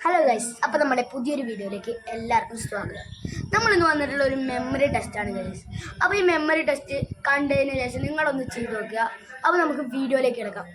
Hello guys, അപ്പോൾ നമ്മുടെ പുതിയൊരു വീഡിയോയിലേക്ക് എല്ലാവർക്കും സ്വാഗതം. നമ്മളിന്ന് വന്നിട്ടുള്ള ഒരു മെമ്മറി ടെസ്റ്റാണ് ഗൈസ്. അപ്പോൾ ഈ മെമ്മറി ടെസ്റ്റ് കണ്ടതിന് ശേഷം നിങ്ങളൊന്ന് ചെയ്ത് നോക്കുക. അപ്പോൾ നമുക്ക് വീഡിയോയിലേക്ക് കിടക്കാം.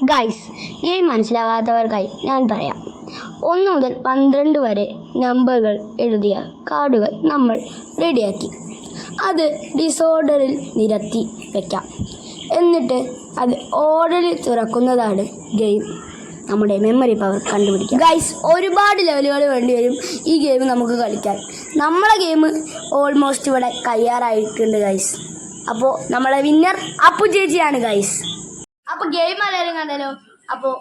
ഗൈസ്, ഈ മനസ്സിലാവാത്തവർക്കായി ഞാൻ പറയാം. 1 മുതൽ 12 വരെ നമ്പറുകൾ എഴുതിയ കാർഡുകൾ നമ്മൾ റെഡിയാക്കി അത് ഡിസോർഡറിൽ നിരത്തി വയ്ക്കാം. എന്നിട്ട് അത് ഓർഡറിൽ തുറക്കുന്നതാണ് ഗെയിം. നമ്മുടെ മെമ്മറി പവർ കണ്ടുപിടിക്കുക. ഗൈസ്, ഒരുപാട് ലെവലുകൾ വേണ്ടി വരും ഈ ഗെയിം നമുക്ക് കളിക്കാൻ. നമ്മളെ ഗെയിം ഓൾമോസ്റ്റ് ഇവിടെ കഴിയാറായിട്ടുണ്ട് ഗൈസ്. അപ്പോൾ നമ്മളെ വിന്നർ അപ്പു ചേച്ചിയാണ് ഗൈസ്. അപ്പോൾ ഗെയിം എല്ലാവരും കണ്ടല്ലോ. അപ്പോൾ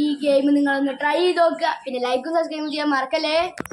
ഈ ഗെയിം നിങ്ങളൊന്ന് ട്രൈ ചെയ്ത് നോക്കുക. പിന്നെ ലൈക്കും സബ്സ്ക്രൈബും ചെയ്യാൻ മറക്കല്ലേ.